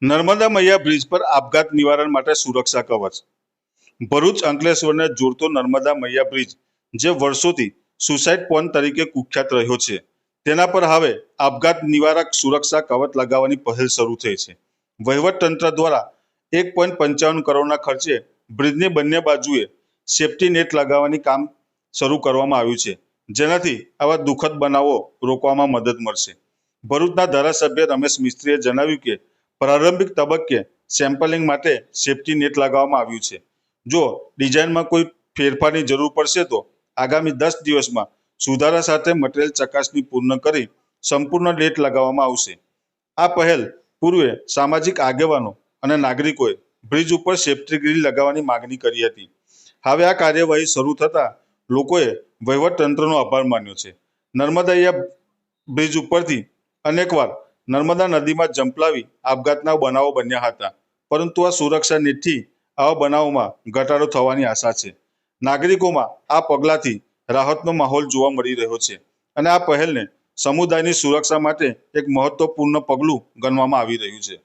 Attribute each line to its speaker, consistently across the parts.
Speaker 1: નર્મદા મૈયા bridge પર આપઘાત નિવારણ માટે સુરક્ષા કવચ. ભરૂચ અંકલેશ્વરને જોડતો નર્મદા મૈયા બ્રિજ, જે વર્ષોથી સુસાઇડ પોઈન્ટ તરીકે કુખ્યાત રહ્યો છે, તેના પર હવે આપઘાત નિવારક સુરક્ષા કવચ લગાવવાની પહેલ શરૂ થઈ છે. વહીવટતંત્ર દ્વારા 1.55 કરોડના ખર્ચે બ્રિજની બંને બાજુએ સેફટી નેટ લગાવવાની કામ શરૂ કરવામાં આવ્યું છે, જેનાથી આવા દુઃખદ બનાવો રોકવામાં મદદ મળશે. ભરૂચના ધારાસભ્ય રમેશ મિસ્ત્રીએ જણાવ્યું કે પ્રારંભિક તબક્કે સેમ્પલિંગ માટે સેફટી નેટ લગાવવામાં આવ્યું છે. જો ડિઝાઇનમાં કોઈ ફેરફારની જરૂર પડશે તો આગામી 10 દિવસમાં સુધારા સાથે મટીરીયલ ચકાસણી પૂર્ણ કરી સંપૂર્ણ નેટ લગાવવામાં આવશે. આ પહેલ પૂર્વે સામાજિક આગેવાનો અને નાગરિકોએ બ્રિજ ઉપર સેફટી ગ્રીલ લગાવવાની માંગણી કરી હતી. હવે આ કાર્યવાહી શરૂ થતાં લોકોએ વહીવટતંત્રનો આભાર માન્યો છે. નર્મદા બ્રિજ ઉપરથી અનેકવાર નર્મદા નદીમાં જંપલાવી આપઘાતના બનાવો બન્યા હતા, પરંતુ આ સુરક્ષા નેટથી આવા બનાવોમાં ઘટાડો થવાની આશા છે. નાગરિકોમાં આ પગલાંથી રાહતનો માહોલ જોવા મળી રહ્યો છે અને આ પહેલને સમુદાયની સુરક્ષા માટે એક મહત્વપૂર્ણ પગલું ગણવામાં આવી રહ્યું છે.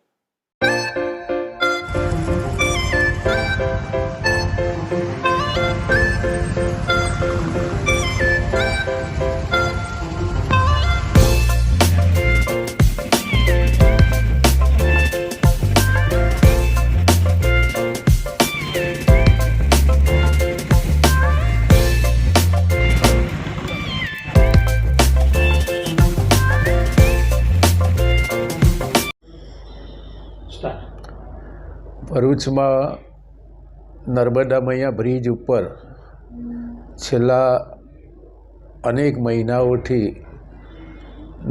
Speaker 2: ભરૂચમાં નર્મદા મૈયા બ્રિજ ઉપર છેલ્લા અનેક મહિનાઓથી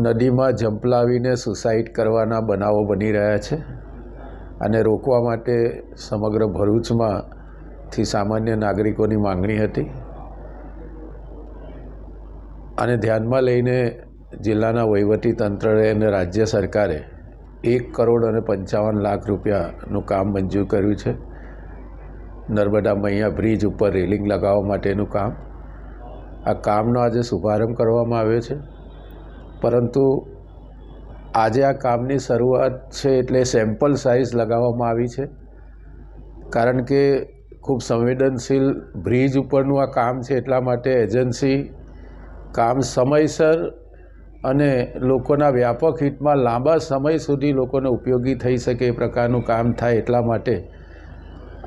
Speaker 2: નદીમાં જંપલાવીને સુસાઇડ કરવાના બનાવો બની રહ્યા છે અને રોકવા માટે સમગ્ર ભરૂચમાંથી સામાન્ય નાગરિકોની માંગણી હતી અને ધ્યાનમાં લઈને જિલ્લાના વહીવટી તંત્રએ અને રાજ્ય સરકારે 1.55 કરોડ રૂપિયાનું કામ મંજૂર કર્યું છે. નર્મદા મૈયા બ્રિજ ઉપર રેલિંગ લગાવવા માટેનું કામ. આ કામનો આજે શુભારંભ કરવામાં આવ્યો છે, પરંતુ આજે આ કામની શરૂઆત છે એટલે સેમ્પલ સાઇઝ લગાવવામાં આવી છે, કારણ કે ખૂબ સંવેદનશીલ બ્રિજ ઉપરનું આ કામ છે. એટલા માટે એજન્સી કામ સમયસર અને લોકોના વ્યાપક હિતમાં લાંબા સમય સુધી લોકોને ઉપયોગી થઈ શકે એ પ્રકારનું કામ થાય, એટલા માટે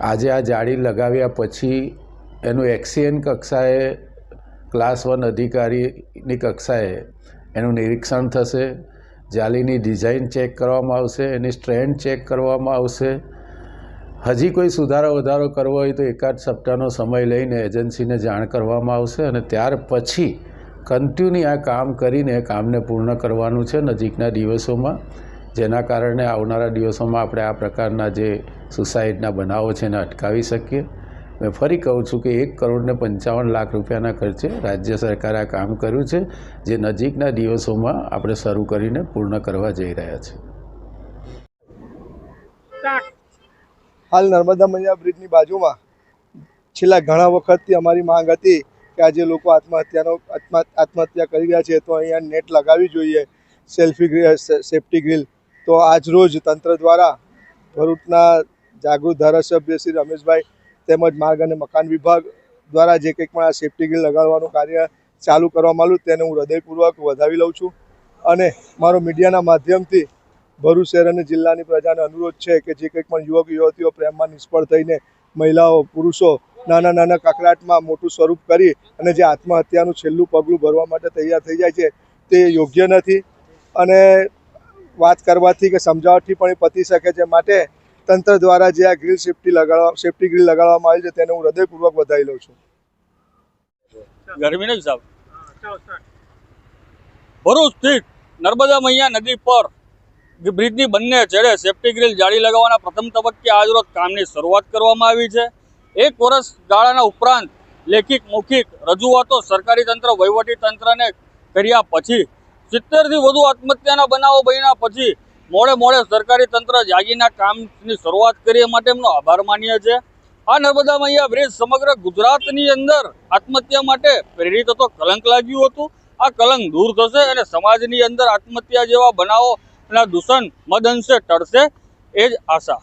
Speaker 2: આજે આ જાળી લગાવ્યા પછી એનું એક્સીએન કક્ષાએ ક્લાસ 1 અધિકારીની કક્ષાએ એનું નિરીક્ષણ થશે. જાળીની ડિઝાઇન ચેક કરવામાં આવશે, એની સ્ટ્રેન્થ ચેક કરવામાં આવશે. હજી કોઈ સુધારો વધારો કરવો હોય તો એકાદ સપ્તાહનો સમય લઈને એજન્સીને જાણ કરવામાં આવશે અને ત્યાર પછી કન્ટિન્યુ આ કામ કરીને કામને પૂર્ણ કરવાનું છે નજીકના દિવસોમાં, જેના કારણે આવનારા દિવસોમાં આપણે આ પ્રકારના જે સુસાઇડના બનાવો છે એને અટકાવી શકીએ. મેં ફરી કહું છું કે 1.55 કરોડ રૂપિયાના ખર્ચે રાજ્ય સરકારે આ કામ કર્યું છે, જે નજીકના દિવસોમાં આપણે શરૂ કરીને પૂર્ણ કરવા જઈ રહ્યા છીએ.
Speaker 3: હાલ નર્મદા મૈયા બ્રિજની બાજુમાં છેલ્લા ઘણા વખતથી અમારી માંગ હતી કે આજે લોકો આત્મહત્યા કરી રહ્યા છે, તો અહીંયા નેટ લગાવવી જોઈએ, સેફટી ગ્રીલ. તો આજ રોજ તંત્ર દ્વારા ભરૂચના જાગૃત ધારાસભ્ય શ્રી રમેશભાઈ તેમજ માર્ગ અને મકાન વિભાગ દ્વારા જે કંઈક પણ આ સેફટી ગ્રીલ લગાડવાનું કાર્ય ચાલુ કરવામાં આવ્યું તેને હું હૃદયપૂર્વક વધાવી લઉં છું. અને મારો મીડિયાના માધ્યમથી ભરૂચ શહેર અને જિલ્લાની પ્રજાને અનુરોધ છે કે જે કંઈક પણ યુવક યુવતીઓ પ્રેમમાં નિષ્ફળ થઈને મહિલાઓ પુરુષો નાના કકળાટમાં મોટું સ્વરૂપ કરી અને જે આત્મહત્યાનું છેલ્લું પગલું ભરવા માટે તૈયાર થઈ જાય છે તે યોગ્ય નથી અને વાત કરવાથી કે સમજાવવાથી પણ એ પતી શકે છે. માટે તંત્ર દ્વારા જે આ ગ્રીલ સેફટી ગ્રીલ લગાડવામાં આવી છે તેને હું હૃદયપૂર્વક વધાવી લઉં છું.
Speaker 4: ભરૂચ સ્થિત નર્મદા મૈયા નદી પર બ્રિજની બંને છેડે સેફટી ગ્રીલ જાળી લગાવવાના પ્રથમ તબક્કે આજરોજ કામની શરૂઆત કરવામાં આવી છે. 1 વર્ષ ગાળાના ઉપરાંત લેખિત મૌખિક રજૂઆતો સરકારી તંત્ર વહીવટી તંત્રને કર્યા પછી 70થી વધુ આત્મહત્યાના બનાવો બન્યા પછી મોડે સરકારી તંત્ર જાગીના કામની શરૂઆત કરી માટે એમનો આભાર માનીએ છે. આ નર્મદા મૈયા બ્રિજ સમગ્ર ગુજરાતની અંદર આત્મહત્યા માટે પ્રેરિત હતો, કલંક લાગ્યું હતું. આ કલંક દૂર થશે અને સમાજની અંદર આત્મહત્યા જેવા બનાવોના દૂષણ મદઅંશે ટળશે. એ જ આશા.